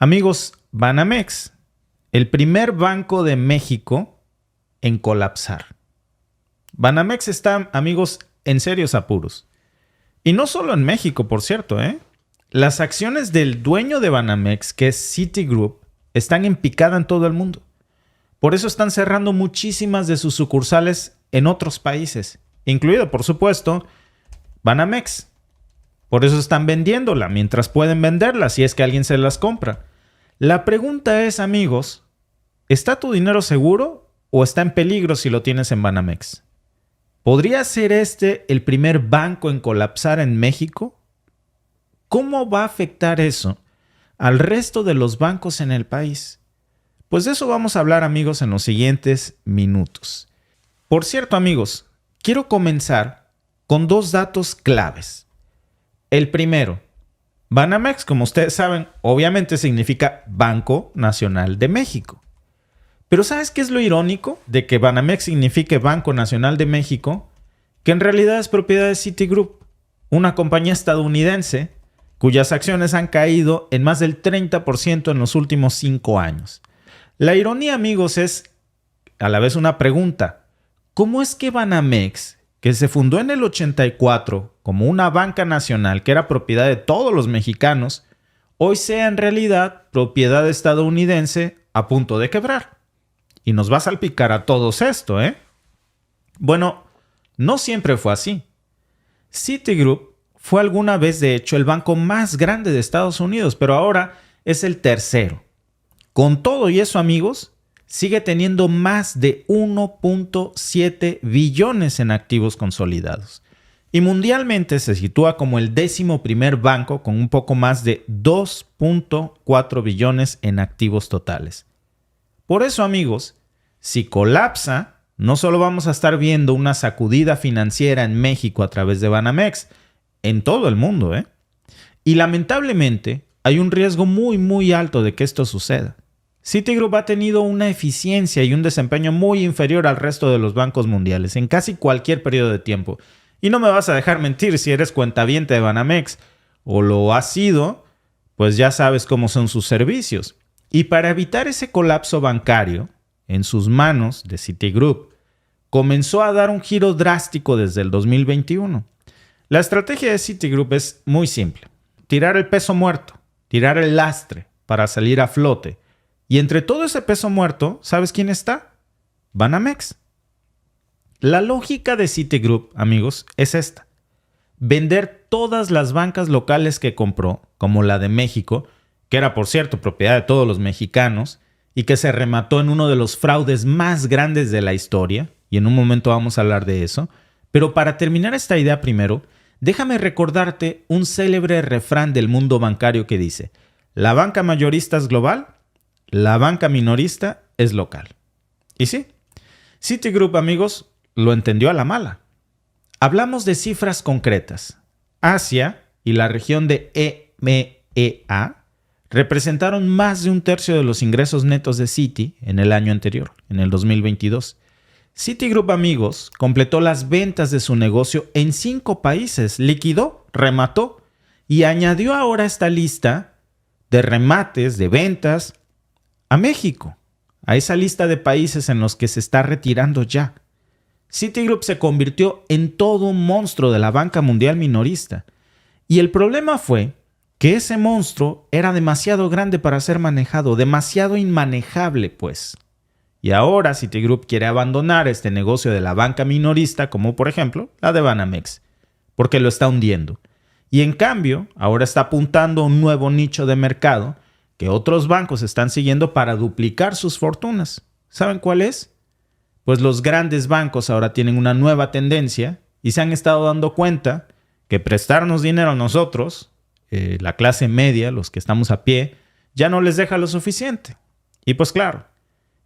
Amigos, Banamex, el primer banco de México en colapsar. Banamex está, amigos, en serios apuros. Y no solo en México, por cierto, ¿eh? Las acciones del dueño de Banamex, que es Citigroup, están en picada en todo el mundo. Por eso están cerrando muchísimas de sus sucursales en otros países, incluido, por supuesto, Banamex. Por eso están vendiéndola mientras pueden venderla, si es que alguien se las compra. La pregunta es, amigos, ¿está tu dinero seguro o está en peligro si lo tienes en Banamex? ¿Podría ser este el primer banco en colapsar en México? ¿Cómo va a afectar eso al resto de los bancos en el país? Pues de eso vamos a hablar, amigos, en los siguientes minutos. Por cierto, amigos, quiero comenzar con dos datos claves. El primero, Banamex, como ustedes saben, obviamente significa Banco Nacional de México. Pero ¿sabes qué es lo irónico de que Banamex signifique Banco Nacional de México? Que en realidad es propiedad de Citigroup, una compañía estadounidense cuyas acciones han caído en más del 30% en los últimos 5 años. La ironía, amigos, es a la vez una pregunta. ¿Cómo es que Banamex, que se fundó en el 84 como una banca nacional que era propiedad de todos los mexicanos, hoy sea en realidad propiedad estadounidense a punto de quebrar? Y nos va a salpicar a todos esto, ¿eh? Bueno, no siempre fue así. Citigroup fue alguna vez, de hecho, el banco más grande de Estados Unidos, pero ahora es el tercero. Con todo y eso, amigos, sigue teniendo más de 1.7 billones en activos consolidados. Y mundialmente se sitúa como el 11º banco con un poco más de 2.4 billones en activos totales. Por eso, amigos, si colapsa, no solo vamos a estar viendo una sacudida financiera en México a través de Banamex, en todo el mundo, ¿eh? Y lamentablemente hay un riesgo muy alto de que esto suceda. Citigroup ha tenido una eficiencia y un desempeño muy inferior al resto de los bancos mundiales en casi cualquier periodo de tiempo. Y no me vas a dejar mentir, si eres cuentaviente de Banamex o lo has sido, pues ya sabes cómo son sus servicios. Y para evitar ese colapso bancario en sus manos de Citigroup, comenzó a dar un giro drástico desde el 2021. La estrategia de Citigroup es muy simple. Tirar el peso muerto, tirar el lastre para salir a flote. Y entre todo ese peso muerto, ¿sabes quién está? Banamex. La lógica de Citigroup, amigos, es esta. Vender todas las bancas locales que compró, como la de México, que era, por cierto, propiedad de todos los mexicanos, y que se remató en uno de los fraudes más grandes de la historia, y en un momento vamos a hablar de eso. Pero para terminar esta idea primero, déjame recordarte un célebre refrán del mundo bancario que dice: la banca mayorista es global, la banca minorista es local. Y sí, Citigroup, amigos, lo entendió a la mala. Hablamos de cifras concretas. Asia y la región de EMEA representaron más de un tercio de los ingresos netos de Citi en el año anterior, en el 2022. Citigroup, amigos, completó las ventas de su negocio en 5 países, liquidó, remató y añadió ahora esta lista de remates, de ventas, a México, a esa lista de países en los que se está retirando ya. Citigroup se convirtió en todo un monstruo de la banca mundial minorista. Y el problema fue que ese monstruo era demasiado grande para ser manejado, demasiado inmanejable, pues. Y ahora Citigroup quiere abandonar este negocio de la banca minorista, como por ejemplo la de Banamex, porque lo está hundiendo. Y en cambio, ahora está apuntando a un nuevo nicho de mercado que otros bancos están siguiendo para duplicar sus fortunas. ¿Saben cuál es? Pues los grandes bancos ahora tienen una nueva tendencia y se han estado dando cuenta que prestarnos dinero a nosotros, la clase media, los que estamos a pie, ya no les deja lo suficiente. Y pues claro,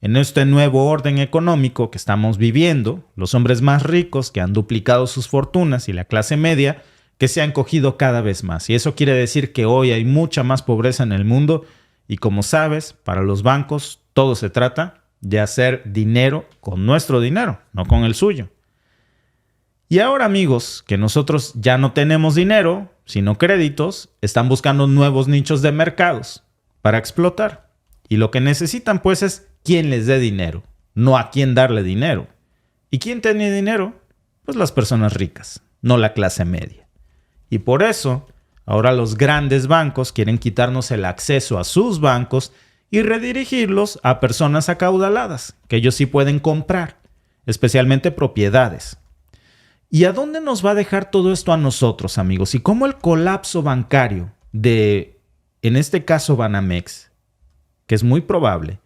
en este nuevo orden económico que estamos viviendo, los hombres más ricos que han duplicado sus fortunas y la clase media que se han cogido cada vez más. Y eso quiere decir que hoy hay mucha más pobreza en el mundo y, como sabes, para los bancos todo se trata de hacer dinero con nuestro dinero, no con el suyo. Y ahora, amigos, que nosotros ya no tenemos dinero, sino créditos, están buscando nuevos nichos de mercados. para explotar. Y lo que necesitan pues es quién les dé dinero, no a quién darle dinero. ¿Y quién tiene dinero? Pues las personas ricas, no la clase media. Y por eso, ahora los grandes bancos quieren quitarnos el acceso a sus bancos y redirigirlos a personas acaudaladas, que ellos sí pueden comprar, especialmente propiedades. ¿Y a dónde nos va a dejar todo esto a nosotros, amigos? Y cómo el colapso bancario de, en este caso, Banamex, que es muy probable,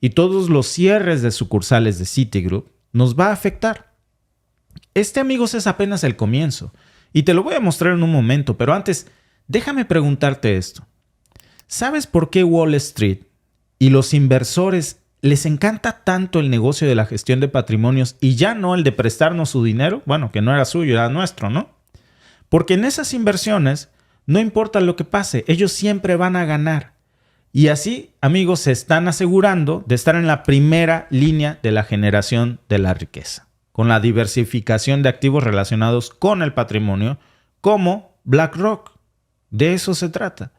y todos los cierres de sucursales de Citigroup, nos va a afectar. Amigos, es apenas el comienzo. Y te lo voy a mostrar en un momento, pero antes, déjame preguntarte esto. ¿Sabes por qué Wall Street y los inversores les encanta tanto el negocio de la gestión de patrimonios y ya no el de prestarnos su dinero? Bueno, que no era suyo, era nuestro, ¿no? Porque en esas inversiones, no importa lo que pase, ellos siempre van a ganar. Y así, amigos, se están asegurando de estar en la primera línea de la generación de la riqueza, con la diversificación de activos relacionados con el patrimonio, como BlackRock. De eso se trata.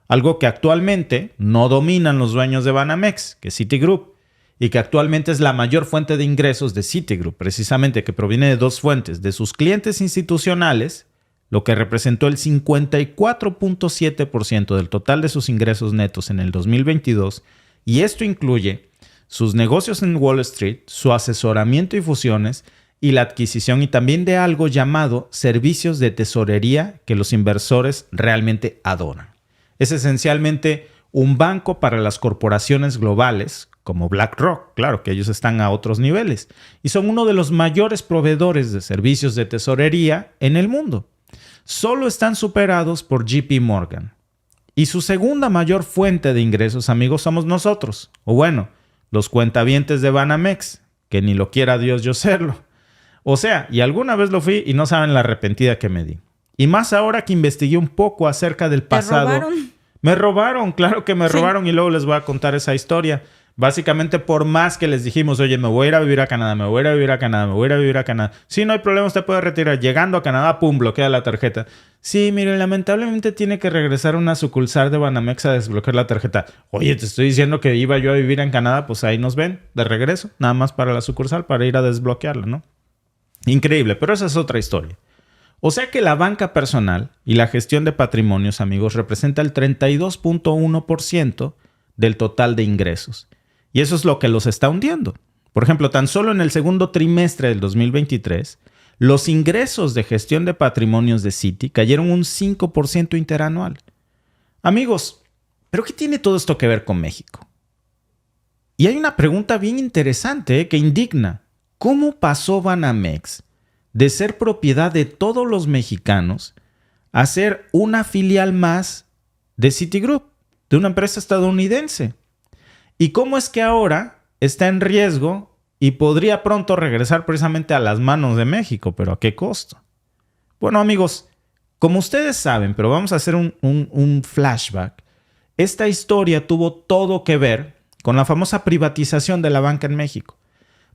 Algo que actualmente no dominan los dueños de Banamex, que es Citigroup, y que actualmente es la mayor fuente de ingresos de Citigroup, precisamente que proviene de dos fuentes, de sus clientes institucionales, lo que representó el 54.7% del total de sus ingresos netos en el 2022, y esto incluye sus negocios en Wall Street, su asesoramiento y fusiones, y la adquisición y también de algo llamado servicios de tesorería que los inversores realmente adoran. Es esencialmente un banco para las corporaciones globales, como BlackRock, claro que ellos están a otros niveles, y son uno de los mayores proveedores de servicios de tesorería en el mundo. Solo están superados por JP Morgan. Y su segunda mayor fuente de ingresos, amigos, somos nosotros. O bueno, los cuentavientes de Banamex, que ni lo quiera Dios yo serlo. O sea, y alguna vez lo fui y no saben la arrepentida que me di. Y más ahora que investigué un poco acerca del pasado. ¿Te robaron? Me robaron, claro que me robaron y luego les voy a contar esa historia. Básicamente, por más que les dijimos, oye, me voy a ir a vivir a Canadá, me voy a ir a vivir a Canadá, me voy a ir a vivir a Canadá. Sí, no hay problema, usted puede retirar. Llegando a Canadá, pum, bloquea la tarjeta. Sí, mire, lamentablemente tiene que regresar a una sucursal de Banamex a desbloquear la tarjeta. Oye, te estoy diciendo que iba yo a vivir en Canadá, pues ahí nos ven, de regreso, nada más para la sucursal, para ir a desbloquearla, ¿no? Increíble, pero esa es otra historia. O sea que la banca personal y la gestión de patrimonios, amigos, representa el 32.1% del total de ingresos. Y eso es lo que los está hundiendo. Por ejemplo, tan solo en el segundo trimestre del 2023, los ingresos de gestión de patrimonios de Citi cayeron un 5% interanual. Amigos, ¿pero qué tiene todo esto que ver con México? Y hay una pregunta bien interesante que indigna. ¿Cómo pasó Banamex de ser propiedad de todos los mexicanos a ser una filial más de Citigroup, de una empresa estadounidense? ¿Y cómo es que ahora está en riesgo y podría pronto regresar precisamente a las manos de México? ¿Pero a qué costo? Bueno, amigos, como ustedes saben, pero vamos a hacer un flashback, esta historia tuvo todo que ver con la famosa privatización de la banca en México.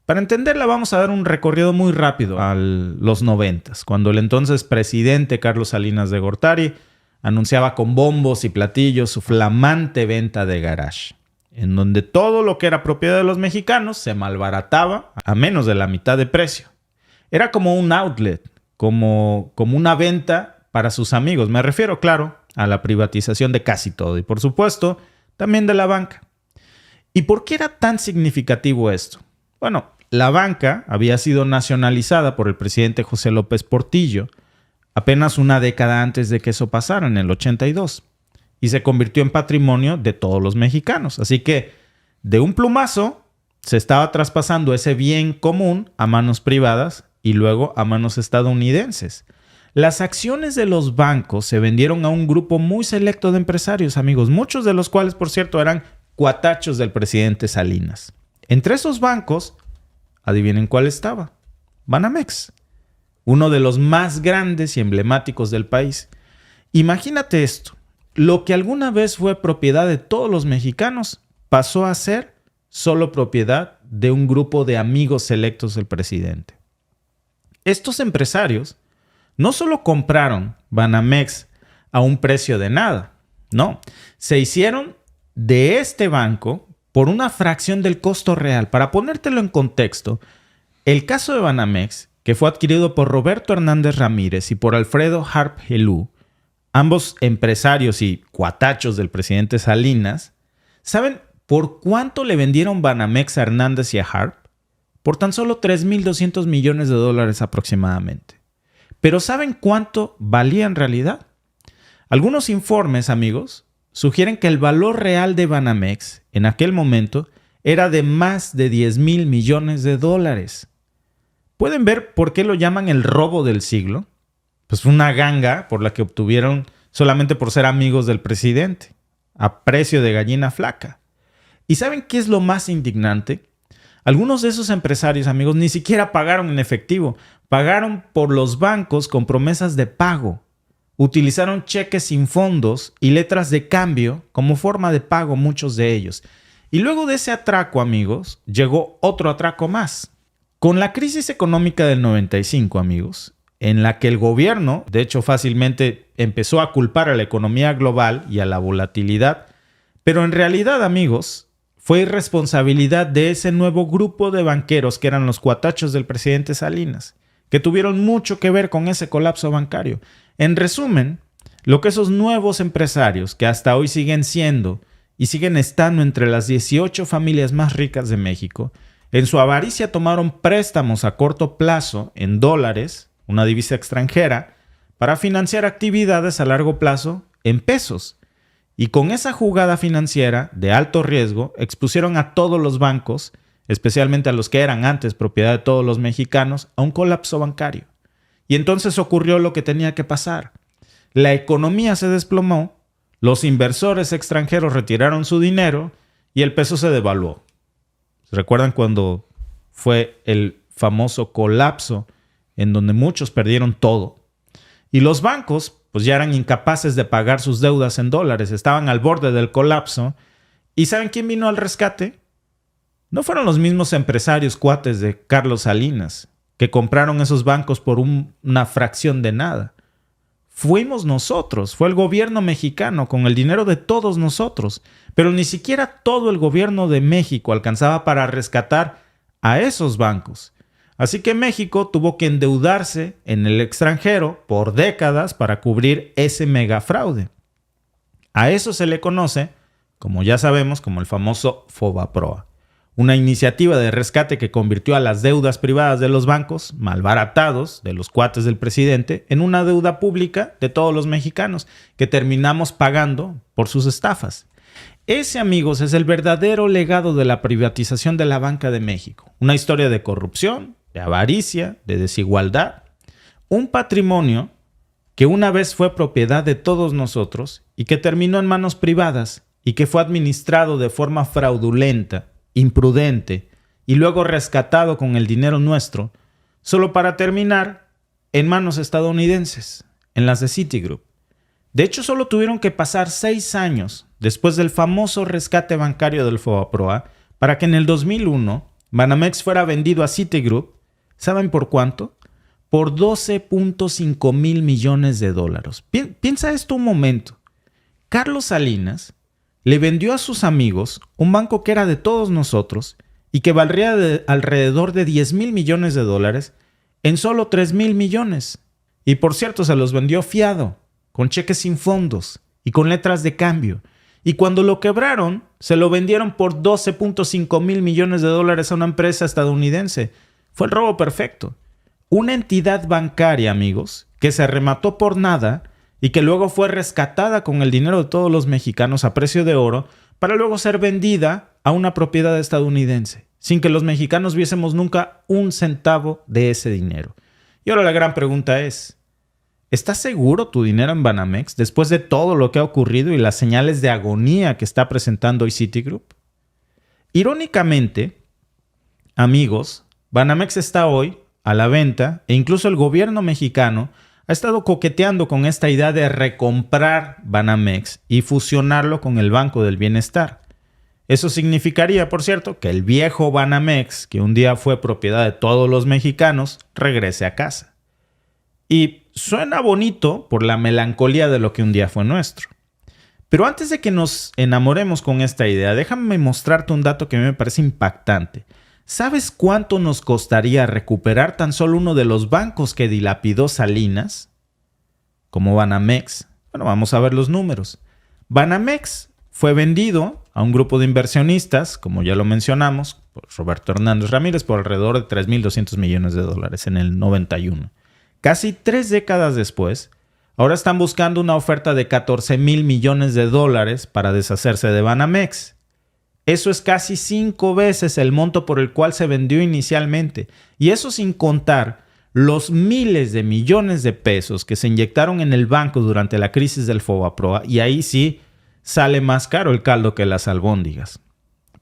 Para entenderla vamos a dar un recorrido muy rápido a los 90s, cuando el entonces presidente Carlos Salinas de Gortari anunciaba con bombos y platillos su flamante venta de garage, en donde todo lo que era propiedad de los mexicanos se malbarataba a menos de la mitad de precio. Era como un outlet, como una venta para sus amigos. Me refiero, claro, a la privatización de casi todo y, por supuesto, también de la banca. ¿Y por qué era tan significativo esto? Bueno, la banca había sido nacionalizada por el presidente José López Portillo apenas una década antes de que eso pasara, en el 82. Y se convirtió en patrimonio de todos los mexicanos. Así que, de un plumazo, se estaba traspasando ese bien común a manos privadas y luego a manos estadounidenses. Las acciones de los bancos se vendieron a un grupo muy selecto de empresarios, amigos, muchos de los cuales, por cierto, eran cuatachos del presidente Salinas. Entre esos bancos, adivinen cuál estaba. Banamex, uno de los más grandes y emblemáticos del país. Imagínate esto. Lo que alguna vez fue propiedad de todos los mexicanos pasó a ser solo propiedad de un grupo de amigos selectos del presidente. Estos empresarios no solo compraron Banamex a un precio de nada, no, se hicieron de este banco por una fracción del costo real. Para ponértelo en contexto, el caso de Banamex, que fue adquirido por Roberto Hernández Ramírez y por Alfredo Harp Helú, ambos empresarios y cuatachos del presidente Salinas, ¿saben por cuánto le vendieron Banamex a Hernández y a Harp? Por tan solo $3,200 millones aproximadamente. Pero ¿saben cuánto valía en realidad? Algunos informes, amigos, sugieren que el valor real de Banamex en aquel momento era de más de $10,000 millones. ¿Pueden ver por qué lo llaman el robo del siglo? Pues fue una ganga por la que obtuvieron solamente por ser amigos del presidente, a precio de gallina flaca. ¿Y saben qué es lo más indignante? Algunos de esos empresarios, amigos, ni siquiera pagaron en efectivo, pagaron por los bancos con promesas de pago. Utilizaron cheques sin fondos y letras de cambio como forma de pago muchos de ellos. Y luego de ese atraco, amigos, llegó otro atraco más. Con la crisis económica del 95, amigos, en la que el gobierno, de hecho, fácilmente empezó a culpar a la economía global y a la volatilidad, pero en realidad, amigos, fue irresponsabilidad de ese nuevo grupo de banqueros que eran los cuatachos del presidente Salinas, que tuvieron mucho que ver con ese colapso bancario. En resumen, lo que esos nuevos empresarios, que hasta hoy siguen siendo y siguen estando entre las 18 familias más ricas de México, en su avaricia tomaron préstamos a corto plazo en dólares, una divisa extranjera, para financiar actividades a largo plazo en pesos. Y con esa jugada financiera de alto riesgo expusieron a todos los bancos, especialmente a los que eran antes propiedad de todos los mexicanos, a un colapso bancario. Y entonces ocurrió lo que tenía que pasar. La economía se desplomó, los inversores extranjeros retiraron su dinero y el peso se devaluó. ¿Recuerdan cuando fue el famoso colapso en donde muchos perdieron todo? Y los bancos pues ya eran incapaces de pagar sus deudas en dólares, estaban al borde del colapso. ¿Y saben quién vino al rescate? No fueron los mismos empresarios cuates de Carlos Salinas, que compraron esos bancos por una fracción de nada. Fuimos nosotros, fue el gobierno mexicano con el dinero de todos nosotros, pero ni siquiera todo el gobierno de México alcanzaba para rescatar a esos bancos. Así que México tuvo que endeudarse en el extranjero por décadas para cubrir ese megafraude. A eso se le conoce, como ya sabemos, como el famoso FOBAPROA, una iniciativa de rescate que convirtió a las deudas privadas de los bancos, malbaratados de los cuates del presidente, en una deuda pública de todos los mexicanos, que terminamos pagando por sus estafas. Ese, amigos, es el verdadero legado de la privatización de la banca de México. Una historia de corrupción, de avaricia, de desigualdad. Un patrimonio que una vez fue propiedad de todos nosotros y que terminó en manos privadas y que fue administrado de forma fraudulenta, imprudente y luego rescatado con el dinero nuestro, solo para terminar en manos estadounidenses, en las de Citigroup. De hecho, solo tuvieron que pasar 6 años después del famoso rescate bancario del FOBAPROA para que en el 2001 Banamex fuera vendido a Citigroup. ¿Saben por cuánto? Por $12.5 mil millones. Piensa esto un momento. Carlos Salinas le vendió a sus amigos un banco que era de todos nosotros y que valdría alrededor de $10,000 millones en solo $3,000 millones. Y por cierto, se los vendió fiado, con cheques sin fondos y con letras de cambio. Y cuando lo quebraron, se lo vendieron por $12.5 mil millones a una empresa estadounidense. Fue el robo perfecto. Una entidad bancaria, amigos, que se remató por nada y que luego fue rescatada con el dinero de todos los mexicanos a precio de oro para luego ser vendida a una propiedad estadounidense, sin que los mexicanos viésemos nunca un centavo de ese dinero. Y ahora la gran pregunta es, ¿estás seguro tu dinero en Banamex después de todo lo que ha ocurrido y las señales de agonía que está presentando hoy Citigroup? Irónicamente, amigos, Banamex está hoy a la venta e incluso el gobierno mexicano ha estado coqueteando con esta idea de recomprar Banamex y fusionarlo con el Banco del Bienestar. Eso significaría, por cierto, que el viejo Banamex, que un día fue propiedad de todos los mexicanos, regrese a casa. Y suena bonito por la melancolía de lo que un día fue nuestro. Pero antes de que nos enamoremos con esta idea, déjame mostrarte un dato que a mí me parece impactante. ¿Sabes cuánto nos costaría recuperar tan solo uno de los bancos que dilapidó Salinas? Como Banamex. Bueno, vamos a ver los números. Banamex fue vendido a un grupo de inversionistas, como ya lo mencionamos, por Roberto Hernández Ramírez, por alrededor de $3,200 millones en el 91. Casi 3 décadas después, ahora están buscando una oferta de $14,000 millones para deshacerse de Banamex. Eso es casi 5 veces el monto por el cual se vendió inicialmente. Y eso sin contar los miles de millones de pesos que se inyectaron en el banco durante la crisis del Fobaproa. Y ahí sí sale más caro el caldo que las albóndigas.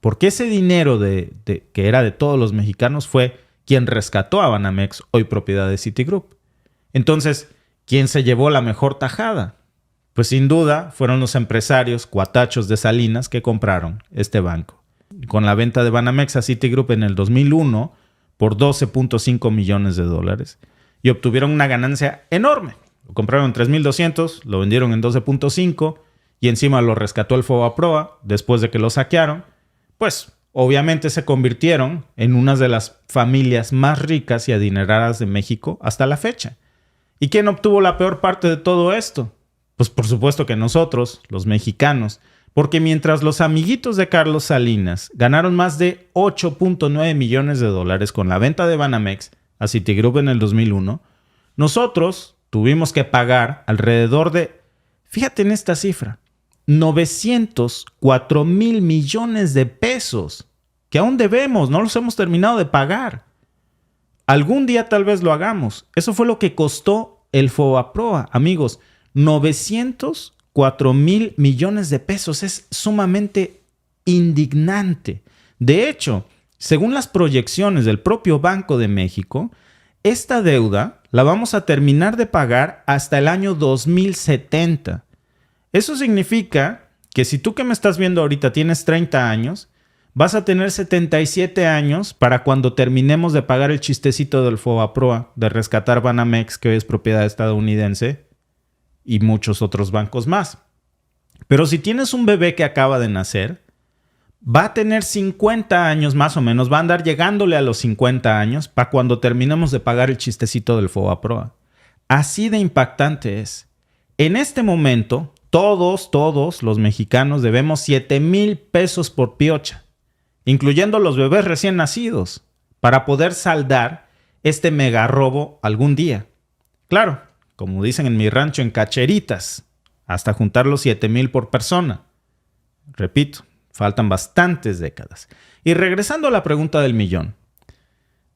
Porque ese dinero que era de todos los mexicanos fue quien rescató a Banamex, hoy propiedad de Citigroup. Entonces, ¿quién se llevó la mejor tajada? Pues sin duda fueron los empresarios cuatachos de Salinas que compraron este banco. Con la venta de Banamex a Citigroup en el 2001 por $12.5 millones y obtuvieron una ganancia enorme. Lo compraron en 3,200, lo vendieron en 12.5 y encima lo rescató el Fobaproa después de que lo saquearon. Pues obviamente se convirtieron en una de las familias más ricas y adineradas de México hasta la fecha. ¿Y quién obtuvo la peor parte de todo esto? Pues por supuesto que nosotros, los mexicanos, porque mientras los amiguitos de Carlos Salinas ganaron más de $8.9 millones con la venta de Banamex a Citigroup en el 2001, nosotros tuvimos que pagar alrededor de, fíjate en esta cifra, $904,000 millones, que aún debemos, no los hemos terminado de pagar. Algún día tal vez lo hagamos. Eso fue lo que costó el Fobaproa, amigos. $904,000 millones. Es sumamente indignante. De hecho, según las proyecciones del propio Banco de México, esta deuda la vamos a terminar de pagar hasta el año 2070. Eso significa que si tú que me estás viendo ahorita tienes 30 años, vas a tener 77 años para cuando terminemos de pagar el chistecito del Fobaproa, de rescatar Banamex, que hoy es propiedad estadounidense, y muchos otros bancos más. Pero si tienes un bebé que acaba de nacer, va a tener 50 años más o menos, va a andar llegándole a los 50 años para cuando terminemos de pagar el chistecito del Fobaproa. Así de impactante es. En este momento, todos los mexicanos debemos $7,000 por piocha, incluyendo los bebés recién nacidos, para poder saldar este mega robo algún día. Claro, como dicen en mi rancho, en cacheritas, hasta juntar los 7,000 por persona. Repito, faltan bastantes décadas. Y regresando a la pregunta del millón,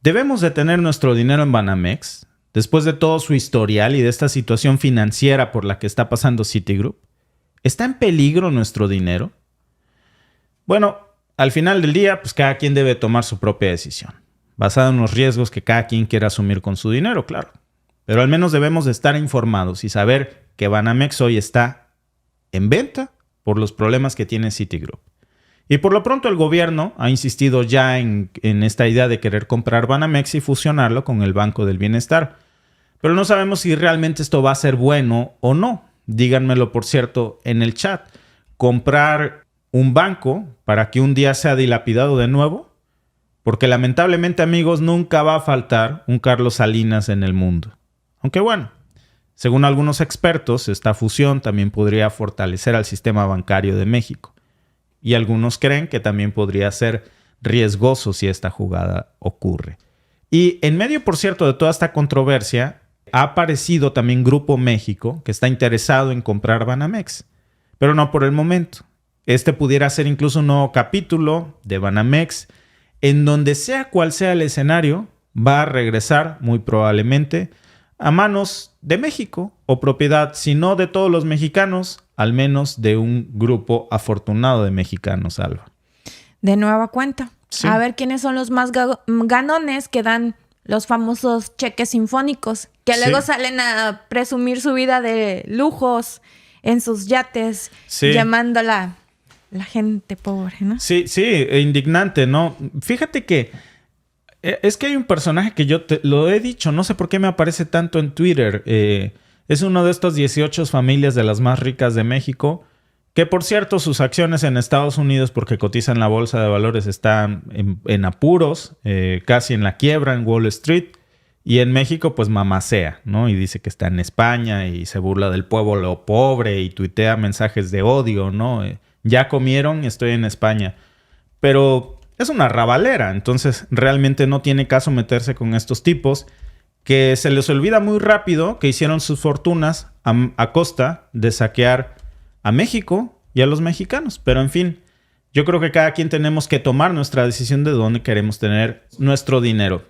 ¿debemos de tener nuestro dinero en Banamex después de todo su historial y de esta situación financiera por la que está pasando Citigroup? ¿Está en peligro nuestro dinero? Bueno, al final del día, pues cada quien debe tomar su propia decisión, basada en los riesgos que cada quien quiera asumir con su dinero, claro. Pero al menos debemos de estar informados y saber que Banamex hoy está en venta por los problemas que tiene Citigroup. Y por lo pronto el gobierno ha insistido ya en esta idea de querer comprar Banamex y fusionarlo con el Banco del Bienestar. Pero no sabemos si realmente esto va a ser bueno o no. Díganmelo, por cierto, en el chat. ¿Comprar un banco para que un día sea dilapidado de nuevo? Porque lamentablemente, amigos, nunca va a faltar un Carlos Salinas en el mundo. Aunque bueno, según algunos expertos, esta fusión también podría fortalecer al sistema bancario de México. Y algunos creen que también podría ser riesgoso si esta jugada ocurre. Y en medio, por cierto, de toda esta controversia, ha aparecido también Grupo México, que está interesado en comprar Banamex. Pero no por el momento. Este pudiera ser incluso un nuevo capítulo de Banamex, en donde sea cual sea el escenario, va a regresar muy probablemente a manos de México o propiedad, si no de todos los mexicanos, al menos de un grupo afortunado de mexicanos, Alba. De nueva cuenta. Sí. A ver quiénes son los más ganones que dan los famosos cheques sinfónicos, que luego salen a presumir su vida de lujos en sus yates, llamándola la gente pobre, ¿no? Sí, indignante, ¿no? Fíjate que es que hay un personaje que yo lo he dicho, no sé por qué me aparece tanto en Twitter. Es uno de estos 18 familias de las más ricas de México Que por cierto, sus acciones en Estados Unidos, porque cotizan en la bolsa de valores, están en apuros, casi en la quiebra en Wall Street. Y en México, pues mamacea, ¿no? Y dice que está en España y se burla del pueblo pobre y tuitea mensajes de odio, ¿no? Ya comieron, estoy en España. Pero es una rabalera, entonces realmente no tiene caso meterse con estos tipos que se les olvida muy rápido que hicieron sus fortunas a costa de saquear a México y a los mexicanos. Pero en fin, yo creo que cada quien tenemos que tomar nuestra decisión de dónde queremos tener nuestro dinero.